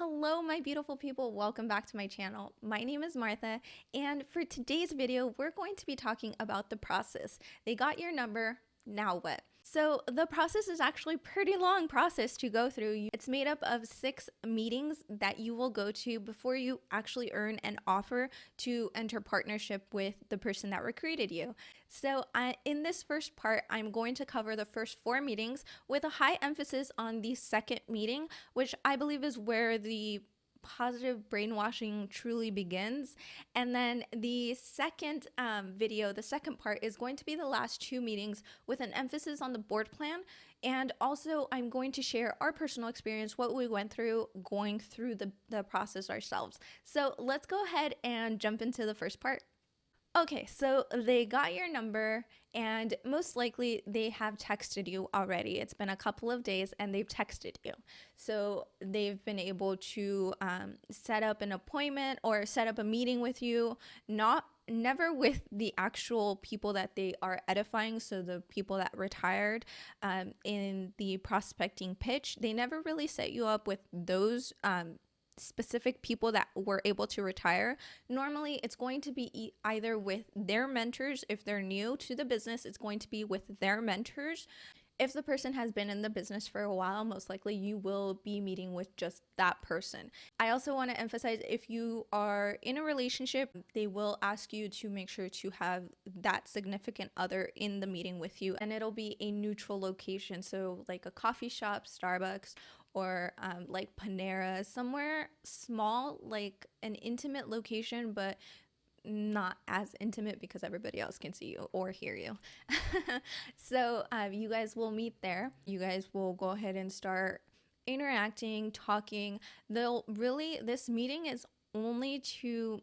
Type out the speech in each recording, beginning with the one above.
Hello, my beautiful people. Welcome back to my channel. My name is Martha, and for today's video, we're going to be talking about the process. They got your number, now what? So the process is actually a pretty long process to go through. It's made up of 6 meetings that you will go to before you actually earn an offer to enter partnership with the person that recruited you. So in this first part, I'm going to cover the first 4 meetings with a high emphasis on the second meeting, which I believe is where the positive brainwashing truly begins. And then the second video, the second part, is going to be the last 2 meetings with an emphasis on the board plan. And also I'm going to share our personal experience, what we went through going through the process ourselves. So let's go ahead and jump into the first part. Okay, so they got your number and most likely they have texted you already. It's been a couple of days and they've texted you. So they've been able to set up an appointment or set up a meeting with you, never with the actual people that they are edifying. So the people that retired in the prospecting pitch, they never really set you up with those specific people that were able to retire. Normally it's going to be either with their mentors. If they're new to the business, it's going to be with their mentors. If the person has been in the business for a while, most likely you will be meeting with just that person. I also want to emphasize, if you are in a relationship, they will ask you to make sure to have that significant other in the meeting with you, and it'll be a neutral location. So like a coffee shop, Starbucks, or like Panera, somewhere small, like an intimate location, but not as intimate because everybody else can see you or hear you. So you guys will meet there. You guys will go ahead and start interacting, talking. This meeting is only to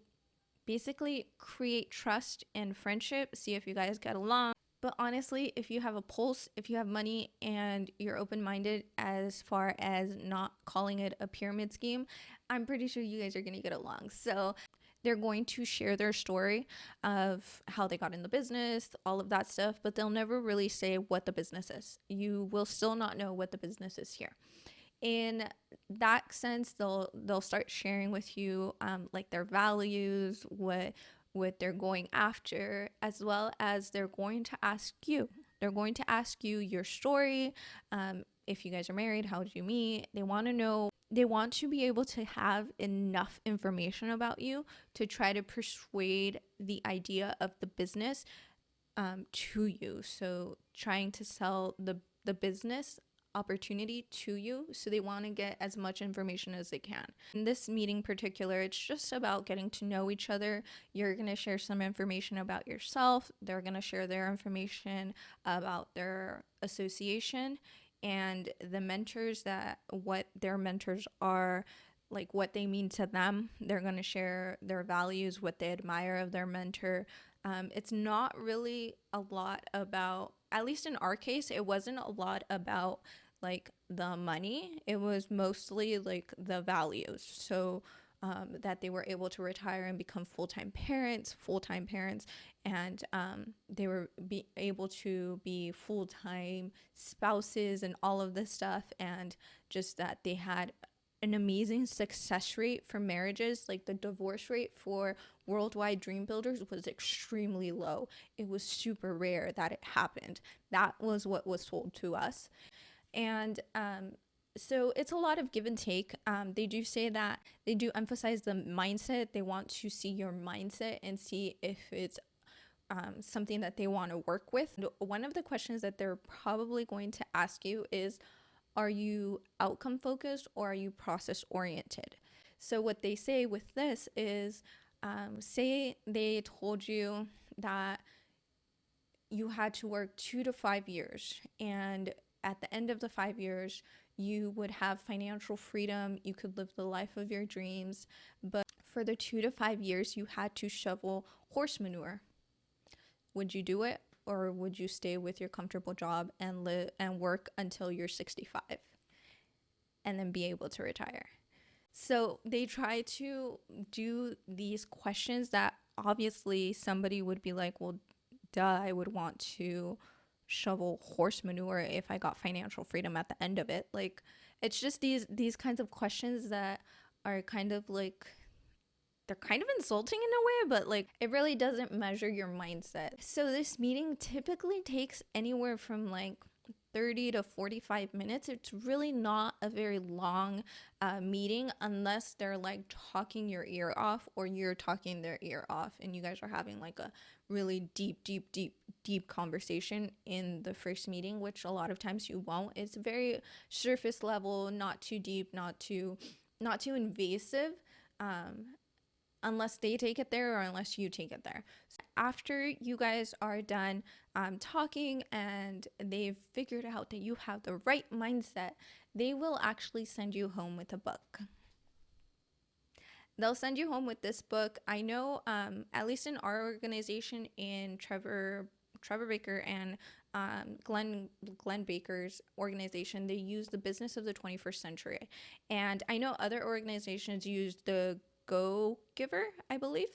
basically create trust and friendship, see if you guys get along. But honestly, if you have a pulse, if you have money, and you're open-minded as far as not calling it a pyramid scheme, I'm pretty sure you guys are going to get along. So they're going to share their story of how they got in the business, all of that stuff, but they'll never really say what the business is. You will still not know what the business is here. In that sense, they'll start sharing with you like their values, what they're going after, as well as they're going to ask you. They're going to ask you your story. If you guys are married, how did you meet? They want to know. They want to be able to have enough information about you to try to persuade the idea of the business to you. So trying to sell the business opportunity to you. So they want to get as much information as they can. In this meeting in particular, it's just about getting to know each other. You're going to share some information about yourself. They're going to share their information about their association and the mentors, what their mentors are, like what they mean to them. They're going to share their values, what they admire of their mentor. It's not really a lot about, at least in our case, it wasn't a lot about like the money. It was mostly like the values. So that they were able to retire and become full-time parents, and they were able to be full-time spouses and all of this stuff, and just that they had an amazing success rate for marriages. Like the divorce rate for worldwide dream builders was extremely low. It was super rare that it happened. That was what was told to us. And so it's a lot of give and take. They do say that they do emphasize the mindset. They want to see your mindset and see if it's something that they want to work with. One of the questions that they're probably going to ask you is, are you outcome focused or are you process oriented? So what they say with this is, say they told you that you had to work 2 to 5 years, and at the end of the 5 years, you would have financial freedom. You could live the life of your dreams. But for the 2 to 5 years, you had to shovel horse manure. Would you do it? Or would you stay with your comfortable job and live and work until you're 65 and then be able to retire? So they try to do these questions that obviously somebody would be like, well, duh, I would want to shovel horse manure if I got financial freedom at the end of it. Like, it's just these kinds of questions that are kind of like, they're kind of insulting in a way, but like it really doesn't measure your mindset. So this meeting typically takes anywhere from like 30 to 45 minutes. It's really not a very long meeting unless they're like talking your ear off or you're talking their ear off and you guys are having like a really deep conversation in the first meeting, which a lot of times you won't. It's very surface level, not too deep, not too invasive. Unless they take it there or unless you take it there. So after you guys are done talking and they've figured out that you have the right mindset, they will actually send you home with a book. They'll send you home with this book. I know, at least in our organization, in Trevor Baker and Glenn Baker's organization, they use the Business of the 21st Century. And I know other organizations use the Go Giver, I believe.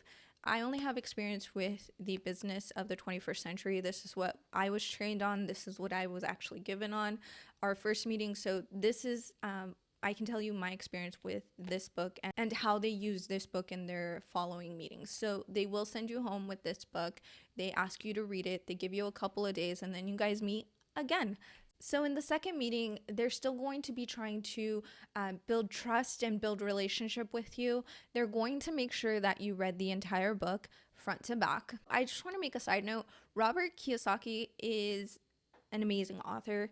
I only have experience with the Business of the 21st Century. This is what I was trained on. This is what I was actually given on our first meeting. So this is, I can tell you my experience with this book and how they use this book in their following meetings. So they will send you home with this book. They ask you to read it. They give you a couple of days and then you guys meet again. So in the second meeting, they're still going to be trying to build trust and build relationship with you. They're going to make sure that you read the entire book front to back. I just want to make a side note. Robert Kiyosaki is an amazing author.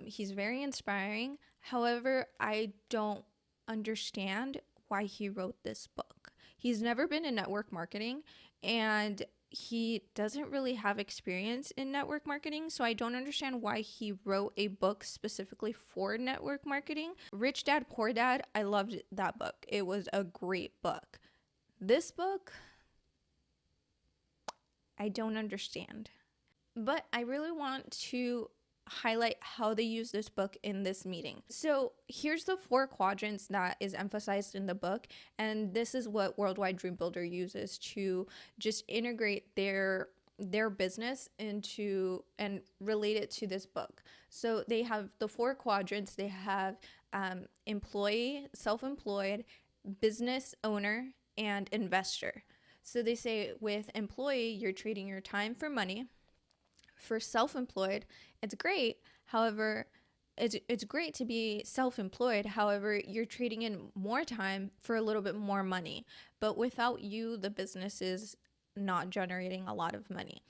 He's very inspiring. However, I don't understand why he wrote this book. He's never been in network marketing and he doesn't really have experience in network marketing, so I don't understand why he wrote a book specifically for network marketing. Rich Dad, Poor Dad, I loved that book. It was a great book. This book, I don't understand. But I really want to highlight how they use this book in this meeting. So here's the 4 quadrants that is emphasized in the book, and this is what Worldwide Dream Builder uses to just integrate their business into and relate it to this book. So they have the 4 quadrants. They have employee, self-employed, business owner, and investor. So they say with employee, you're trading your time for money. For self-employed, it's great. However, it's great to be self-employed. However, you're trading in more time for a little bit more money. But without you, the business is not generating a lot of money.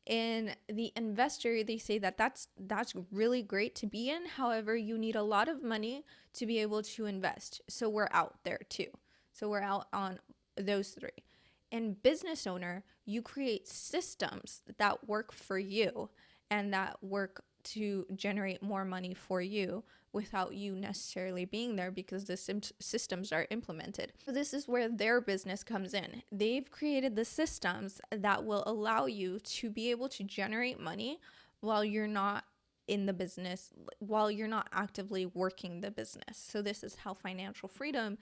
In the investor, they say that that's really great to be in. However, you need a lot of money to be able to invest. So we're out there too. So we're out on those 3. In business owner, you create systems that work for you and that work to generate more money for you without you necessarily being there because the systems are implemented. So this is where their business comes in. They've created the systems that will allow you to be able to generate money while you're not in the business, while you're not actively working the business. So this is how financial freedom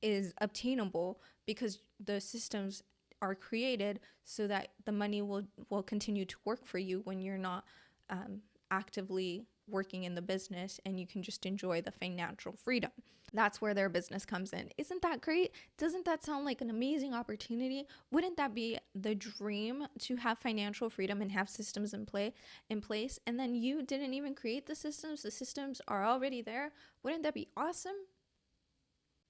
is obtainable, because the systems are created so that the money will continue to work for you when you're not actively working in the business, and you can just enjoy the financial freedom. That's where their business comes in. Isn't that great? Doesn't that sound like an amazing opportunity? Wouldn't that be the dream, to have financial freedom and have systems in place, and then you didn't even create the systems are already there? Wouldn't that be awesome?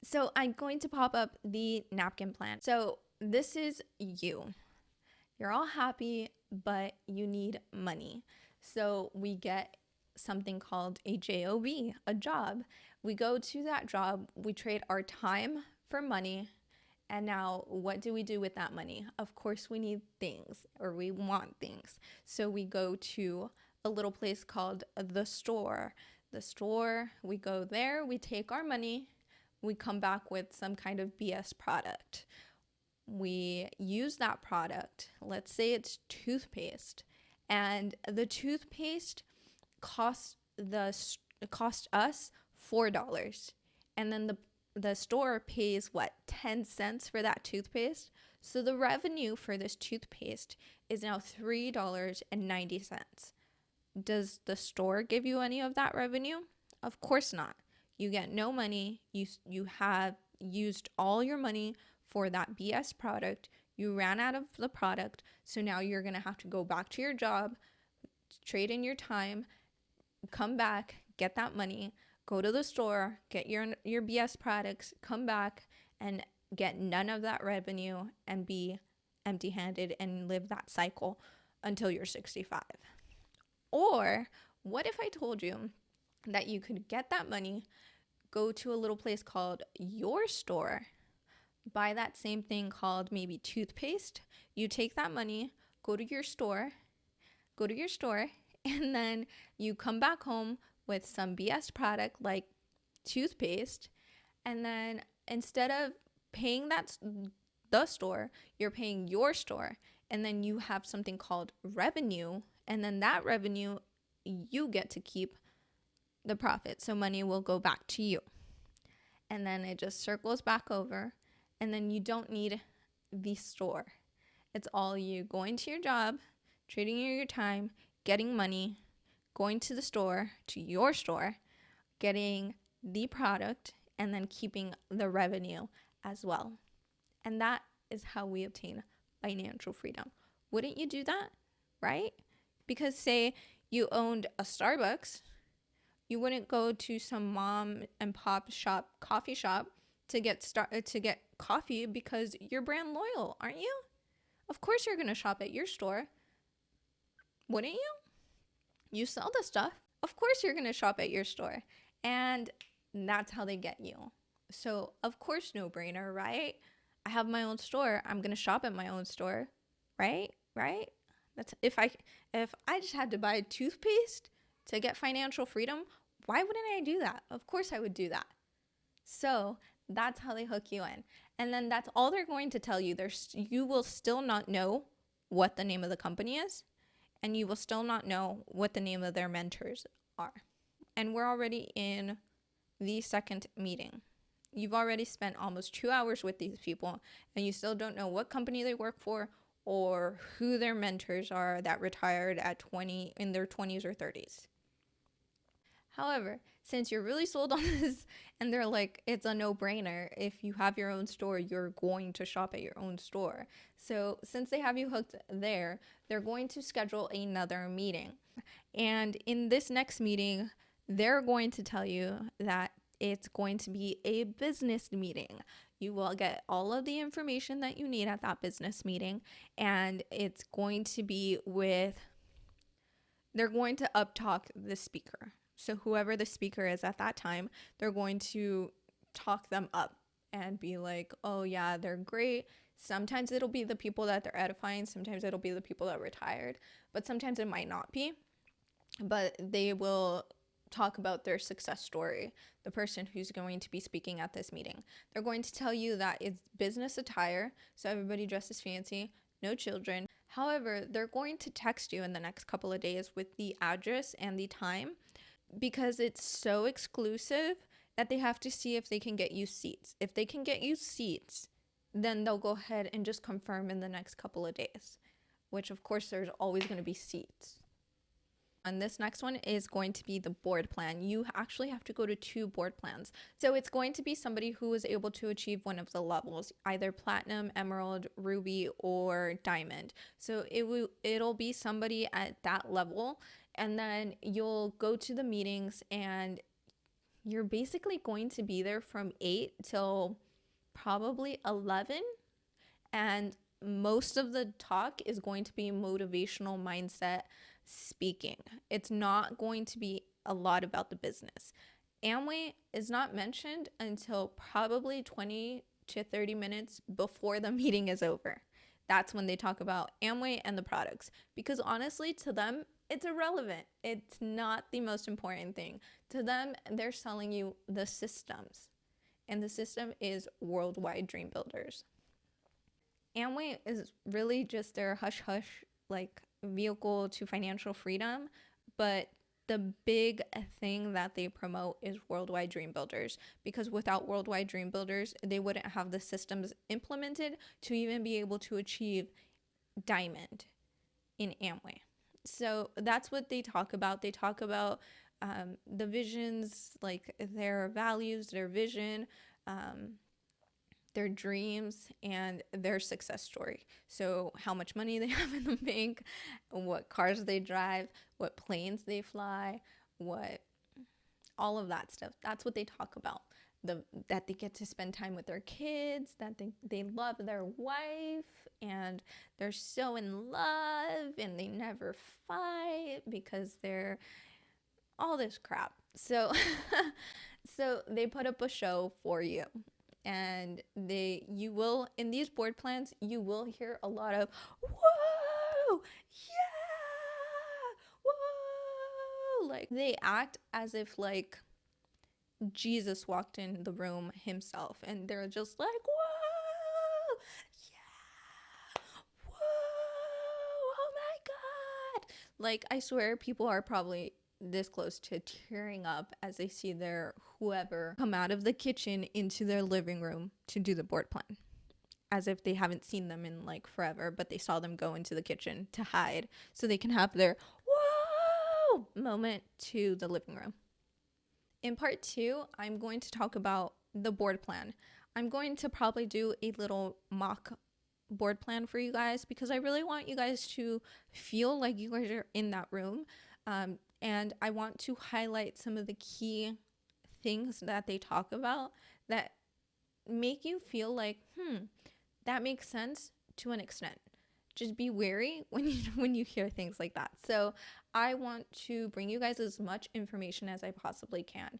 So I'm going to pop up the napkin plan. So this is you. You're all happy, but you need money. So we get something called a job, a job. We go to that job, we trade our time for money. And now what do we do with that money? Of course, we need things, or we want things. So we go to a little place called the store. The store, we go there, we take our money, we come back with some kind of BS product. We use that product. Let's say it's toothpaste, and the toothpaste cost us $4, and then the store pays what, 10 cents for that toothpaste. So the revenue for this toothpaste is now $3.90. Does the store give you any of that revenue? Of course not. You get no money. You have used all your money for that BS product. You ran out of the product. So now you're going to have to go back to your job, trade in your time, come back, get that money, go to the store, get your BS products, come back and get none of that revenue and be empty-handed and live that cycle until you're 65. Or what if I told you that you could get that money, go to a little place called your store, buy that same thing called maybe toothpaste. You take that money, go to your store, and then you come back home with some BS product like toothpaste, and then instead of paying the store, you're paying your store, and then you have something called revenue, and then that revenue you get to keep the profit, so money will go back to you, and then it just circles back over, and then you don't need the store. It's all you going to your job, trading your time, getting money, going to the store, to your store, getting the product, and then keeping the revenue as well. And that is how we obtain financial freedom. Wouldn't you do that? Right? Because say you owned a Starbucks, you wouldn't go to some mom and pop shop, coffee shop to get coffee because you're brand loyal, aren't you? Of course you're going to shop at your store. Wouldn't you? You sell the stuff. Of course you're going to shop at your store. And that's how they get you. So, of course, no brainer, right? I have my own store. I'm going to shop at my own store, right? Right? That's if I just had to buy toothpaste to get financial freedom, why wouldn't I do that? Of course I would do that. So, that's how they hook you in. And then that's all they're going to tell you. You will still not know what the name of the company is, and you will still not know what the name of their mentors are. And we're already in the second meeting. You've already spent almost 2 hours with these people, and you still don't know what company they work for or who their mentors are that retired at in their 20s or 30s. However, since you're really sold on this and they're like, it's a no-brainer. If you have your own store, you're going to shop at your own store. So since they have you hooked there, they're going to schedule another meeting. And in this next meeting, they're going to tell you that it's going to be a business meeting. You will get all of the information that you need at that business meeting. And it's going to be they're going to uptalk the speaker. So whoever the speaker is at that time, they're going to talk them up and be like, oh yeah, they're great. Sometimes it'll be the people that they're edifying. Sometimes it'll be the people that retired. But sometimes it might not be. But they will talk about their success story, the person who's going to be speaking at this meeting. They're going to tell you that it's business attire, so everybody dresses fancy, no children. However, they're going to text you in the next couple of days with the address and the time, because it's so exclusive that they have to see if they can get you seats. If they can get you seats, then they'll go ahead and just confirm in the next couple of days, which of course there's always going to be seats. And this next one is going to be the board plan. You actually have to go to 2 board plans. So it's going to be somebody who is able to achieve one of the levels, either platinum, emerald, ruby, or diamond. So it'll be somebody at that level. And then you'll go to the meetings and you're basically going to be there from 8 till probably 11. And most of the talk is going to be motivational mindset speaking. It's not going to be a lot about the business. Amway is not mentioned until probably 20 to 30 minutes before the meeting is over. That's when they talk about Amway and the products, because honestly, to them, it's irrelevant. It's not the most important thing. To them, they're selling you the systems, and the system is Worldwide Dream Builders. Amway is really just their hush-hush vehicle to financial freedom, but the big thing that they promote is Worldwide Dream Builders, because without Worldwide Dream Builders, they wouldn't have the systems implemented to even be able to achieve diamond in Amway. So that's what they talk about. They talk about the visions, like their values, their vision, their dreams, and their success story. So how much money they have in the bank, what cars they drive, what planes they fly, what all of that stuff. That's what they talk about. That they get to spend time with their kids, that they love their wife, and they're so in love, and they never fight because they're all this crap. So so they put up a show for you, and you will, in these board plans, you will hear a lot of whoa, yeah, whoa. Like, they act as if like Jesus walked in the room himself, and they're just like, whoa, yeah, whoa, oh my God. Like, I swear people are probably this close to tearing up as they see their whoever come out of the kitchen into their living room to do the board plan, as if they haven't seen them in like forever, but they saw them go into the kitchen to hide so they can have their whoa moment to the living room. In part 2, I'm going to talk about the board plan. I'm going to probably do a little mock board plan for you guys because I really want you guys to feel like you guys are in that room. And I want to highlight some of the key things that they talk about that make you feel like, that makes sense to an extent. Just be wary when you hear things like that. So I want to bring you guys as much information as I possibly can.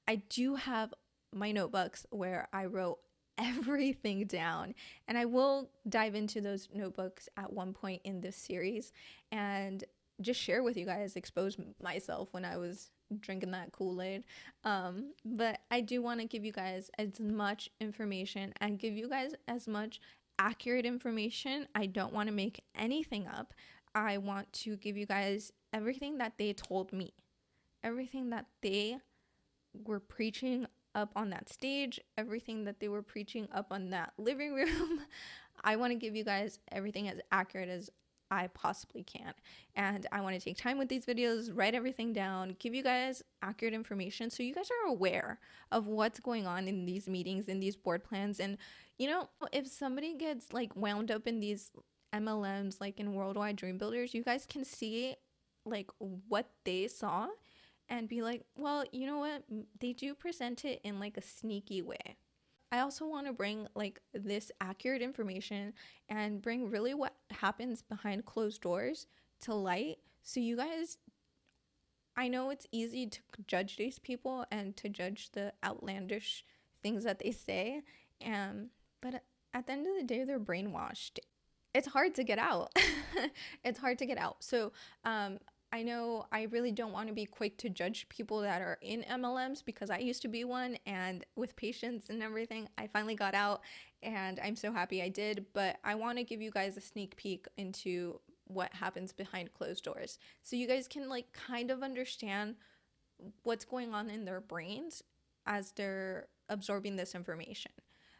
I do have my notebooks where I wrote everything down, and I will dive into those notebooks at one point in this series and just share with you guys, expose myself when I was drinking that Kool-Aid. But I do want to give you guys as much information and give you guys as much accurate information. I don't want to make anything up. I want to give you guys everything that they told me, everything that they were preaching up on that stage, everything that they were preaching up on that living room. I want to give you guys everything as accurate as I possibly can. And I want to take time with these videos, write everything down, give you guys accurate information so you guys are aware of what's going on in these meetings, in these board plans. And you know, if somebody gets like wound up in these MLMs, like in Worldwide Dream Builders, you guys can see like what they saw and be like, well, you know what? They do present it in like a sneaky way. I also want to bring like this accurate information and bring really what happens behind closed doors to light. So you guys, I know it's easy to judge these people and to judge the outlandish things that they say. But at the end of the day, they're brainwashed. It's hard to get out. It's hard to get out. So, I know I really don't want to be quick to judge people that are in MLMs because I used to be one, and with patience and everything, I finally got out and I'm so happy I did. But I want to give you guys a sneak peek into what happens behind closed doors so you guys can like kind of understand what's going on in their brains as they're absorbing this information.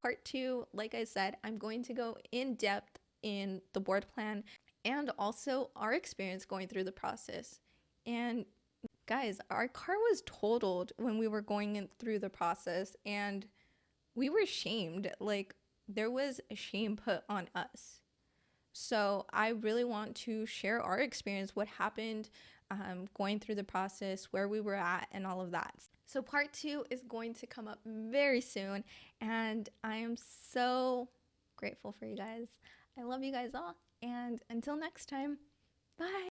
Part 2, like I said, I'm going to go in depth in the board plan and also our experience going through the process. And guys, our car was totaled when we were going through the process, and we were shamed. Like, there was a shame put on us. So I really want to share our experience, what happened going through the process, where we were at, and all of that. So part 2 is going to come up very soon, and I am so grateful for you guys. I love you guys all, and until next time, bye.